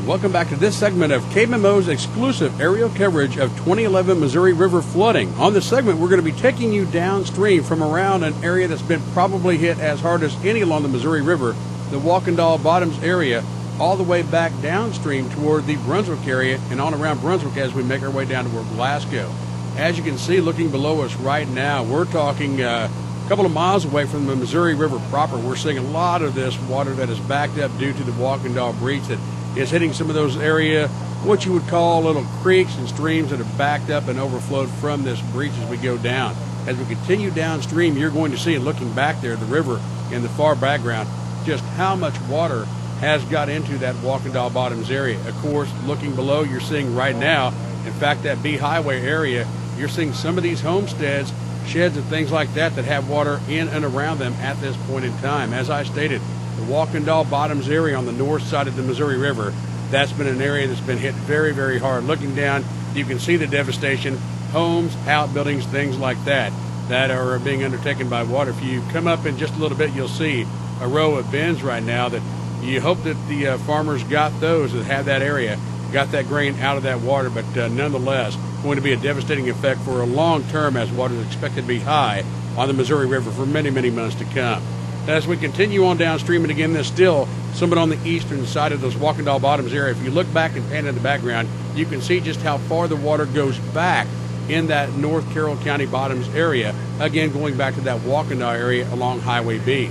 Welcome back to this segment of KMMO's exclusive aerial coverage of 2011 Missouri River flooding. On this segment, we're going to be taking you downstream from around an area that's been probably hit as hard as any along the Missouri River, the Wakenda Bottoms area, all the way back downstream toward the Brunswick area and on around Brunswick as we make our way down toward Glasgow. As you can see, looking below us right now, we're talking a couple of miles away from the Missouri River proper. We're seeing a lot of this water that is backed up due to the Wakenda breach that is hitting some of those area, what you would call little creeks and streams that are backed up and overflowed from this breach as we go down. As we continue downstream, you're going to see, and looking back there, the river in the far background, just how much water has got into that Wakenda Bottoms area. Of course, looking below, you're seeing right now, in fact, that B Highway area, you're seeing some of these homesteads, sheds and things like that have water in and around them at this point in time. As I stated, the Wakenda Bottoms area on the north side of the Missouri River, that's been an area that's been hit very, very hard. Looking down, you can see the devastation, homes, outbuildings, things like that are being undertaken by water. If you come up in just a little bit, you'll see a row of bins right now that you hope that the farmers got those that have that area, got that grain out of that water, but nonetheless, going to be a devastating effect for a long term as water is expected to be high on the Missouri River for many, many months to come. As we continue on downstream, and again, there's still somewhat on the eastern side of those Wakenda Bottoms area. If you look back and pan in the background, you can see just how far the water goes back in that North Carroll County Bottoms area, again, going back to that Wakenda area along Highway B.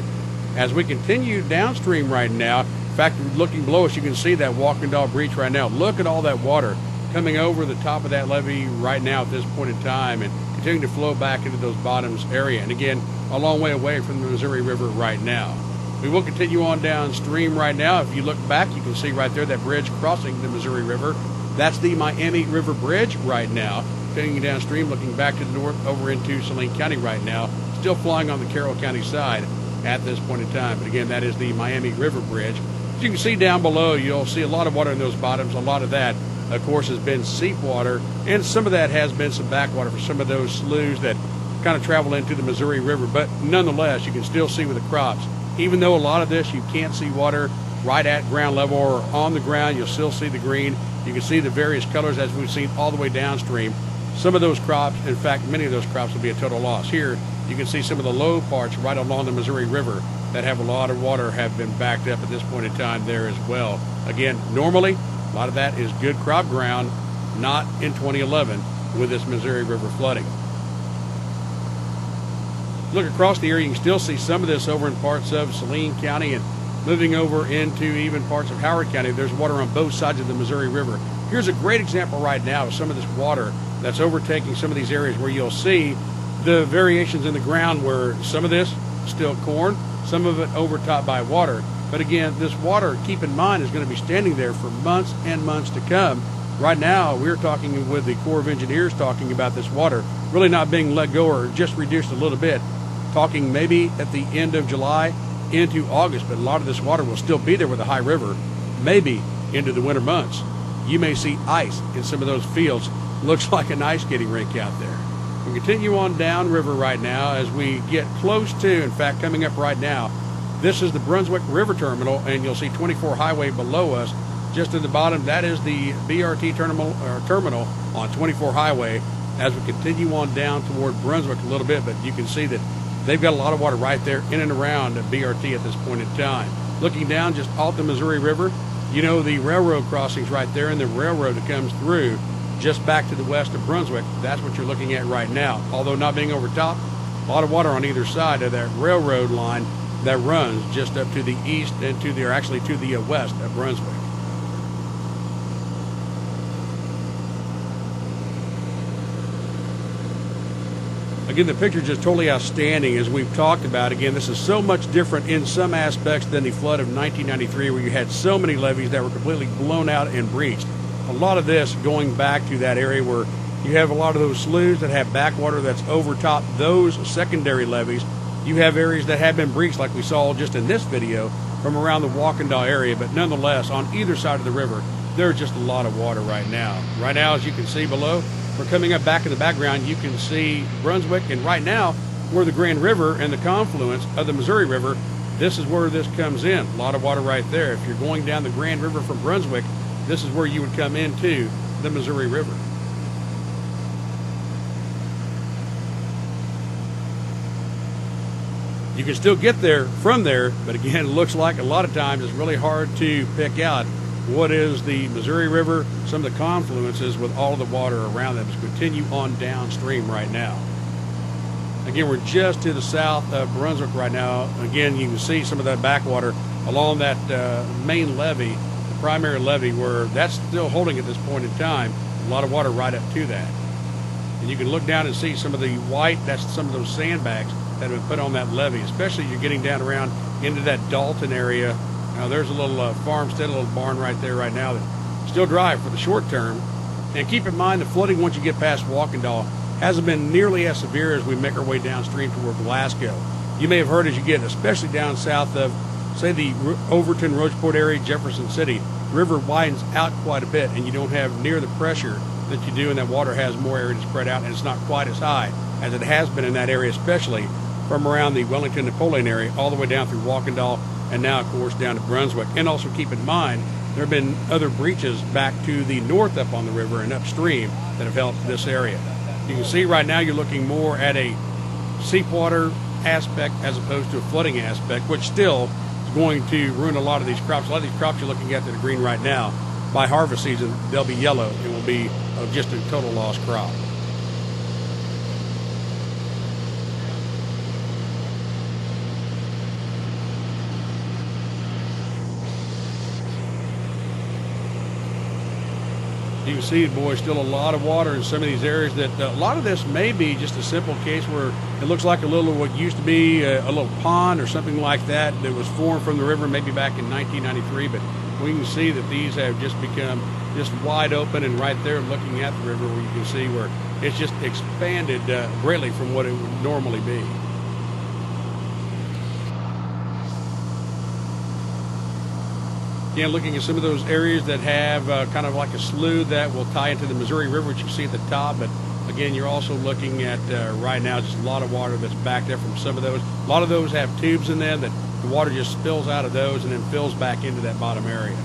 As we continue downstream right now, in fact, looking below us, you can see that Wakenda breach right now. Look at all that water coming over the top of that levee right now at this point in time and continuing to flow back into those bottoms area. And again, a long way away from the Missouri River right now. We will continue on downstream right now. If you look back, you can see right there that bridge crossing the Missouri River. That's the Miami River Bridge right now. Continuing downstream, looking back to the north over into Saline County right now. Still flying on the Carroll County side at this point in time. But again, that is the Miami River Bridge. As you can see down below, you'll see a lot of water in those bottoms. A lot of that, of course, has been seep water, and some of that has been some backwater for some of those sloughs that kind of travel into the Missouri River. But nonetheless, you can still see with the crops, even though a lot of this you can't see water right at ground level or on the ground, you'll still see the green. You can see the various colors as we've seen all the way downstream. Some of those crops, in fact, many of those crops will be a total loss. Here, you can see some of the low parts right along the Missouri River that have a lot of water have been backed up at this point in time there as well. Again, normally, a lot of that is good crop ground, not in 2011 with this Missouri River flooding. Look across the area, you can still see some of this over in parts of Saline County and moving over into even parts of Howard County. There's water on both sides of the Missouri River. Here's a great example right now of some of this water that's overtaking some of these areas where you'll see the variations in the ground where some of this is still corn, some of it overtopped by water. But again, this water, keep in mind, is going to be standing there for months and months to come. Right now, we're talking with the Corps of Engineers talking about this water really not being let go or just reduced a little bit. Talking maybe at the end of July into August, but a lot of this water will still be there with the high river, maybe into the winter months. You may see ice in some of those fields. Looks like an ice skating rink out there. We continue on downriver right now as we get close to, in fact, coming up right now, this is the Brunswick River Terminal, and you'll see 24 Highway below us. Just at the bottom, that is the BRT terminal on 24 Highway as we continue on down toward Brunswick a little bit, but you can see that they've got a lot of water right there in and around BRT at this point in time. Looking down just off the Missouri River, you know the railroad crossings right there and the railroad that comes through just back to the west of Brunswick. That's what you're looking at right now. Although not being overtopped, a lot of water on either side of that railroad line that runs just up to the east and to the west of Brunswick. Again, the picture is just totally outstanding as we've talked about. Again, this is so much different in some aspects than the flood of 1993 where you had so many levees that were completely blown out and breached. A lot of this going back to that area where you have a lot of those sloughs that have backwater that's overtopped those secondary levees. You have areas that have been breached like we saw just in this video from around the Wakenda area, but nonetheless, on either side of the river, there's just a lot of water right now. Right now, as you can see below, we're coming up back in the background, you can see Brunswick, and right now, where the Grand River and the confluence of the Missouri River, this is where this comes in. A lot of water right there. If you're going down the Grand River from Brunswick, this is where you would come into the Missouri River. You can still get there from there, but again, it looks like a lot of times it's really hard to pick out what is the Missouri River, some of the confluences with all of the water around them. Just continue on downstream right now. Again, we're just to the south of Brunswick right now. Again, you can see some of that backwater along that main levee, the primary levee, where that's still holding at this point in time. A lot of water right up to that. And you can look down and see some of the white, that's some of those sandbags that have been put on that levee, especially you're getting down around into that Dalton area. Now there's a little farmstead, a little barn right there right now that's still dry for the short term. And keep in mind the flooding once you get past Wakenda hasn't been nearly as severe as we make our way downstream toward Glasgow. You may have heard as you get, especially down south of, say, the Overton, Rocheport area, Jefferson City, the river widens out quite a bit and you don't have near the pressure that you do, and that water has more area to spread out, and it's not quite as high as it has been in that area, especially from around the Wellington, Napoleon area, all the way down through Wakenda, and now, of course, down to Brunswick. And also keep in mind, there have been other breaches back to the north up on the river and upstream that have helped this area. You can see right now you're looking more at a seepwater aspect as opposed to a flooding aspect, which still is going to ruin a lot of these crops. A lot of these crops you're looking at that are green right now, by harvest season, they'll be yellow. It will be just a total lost crop. You can see, boy, still a lot of water in some of these areas. That a lot of this may be just a simple case where it looks like a little of what used to be a little pond or something like that was formed from the river maybe back in 1993. But we can see that these have just become just wide open, and right there looking at the river where you can see where it's just expanded greatly from what it would normally be. Again, looking at some of those areas that have kind of like a slough that will tie into the Missouri River, which you see at the top. But again, you're also looking at right now just a lot of water that's backed up from some of those. A lot of those have tubes in them that the water just spills out of those and then fills back into that bottom area.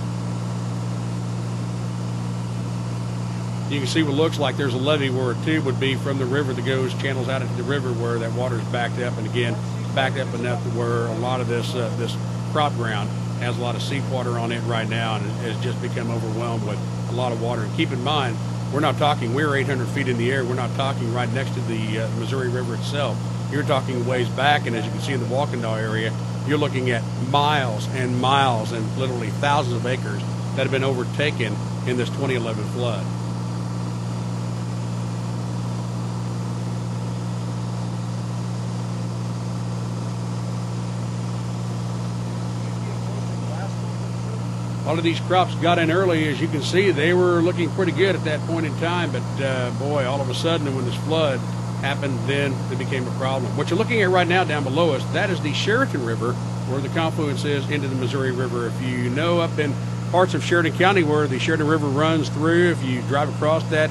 You can see what looks like there's a levee where a tube would be from the river that goes channels out into the river where that water is backed up. And again, backed up enough to where a lot of this crop ground has a lot of seepwater on it right now, and has just become overwhelmed with a lot of water. And keep in mind, we're 800 feet in the air. We're not talking right next to the Missouri River itself. You're talking ways back, and as you can see in the Wakenda area, you're looking at miles and miles and literally thousands of acres that have been overtaken in this 2011 flood. A lot of these crops got in early. As you can see, they were looking pretty good at that point in time, but boy, all of a sudden when this flood happened, then it became a problem. What you're looking at right now down below us, that is the Sheridan River, where the confluence is into the Missouri River. If you know up in parts of Sheridan County where the Sheridan River runs through, if you drive across that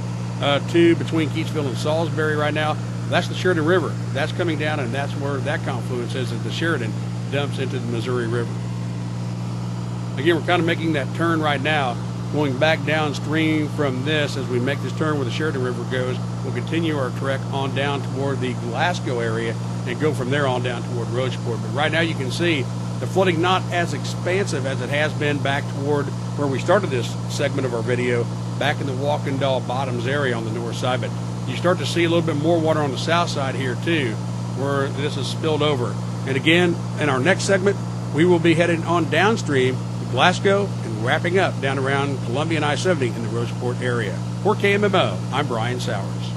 tube between Keatsville and Salisbury right now, that's the Sheridan River. That's coming down, and that's where that confluence is, as the Sheridan dumps into the Missouri River. Again, we're kind of making that turn right now, going back downstream from this. As we make this turn where the Sheridan River goes, we'll continue our trek on down toward the Glasgow area and go from there on down toward Rocheport. But right now you can see the flooding not as expansive as it has been back toward where we started this segment of our video, back in the Wakenda Bottoms area on the north side. But you start to see a little bit more water on the south side here too, where this is spilled over. And again, in our next segment, we will be heading on downstream Glasgow and wrapping up down around Columbia and I-70 in the Rocheport area. For KMMO, I'm Brian Sowers.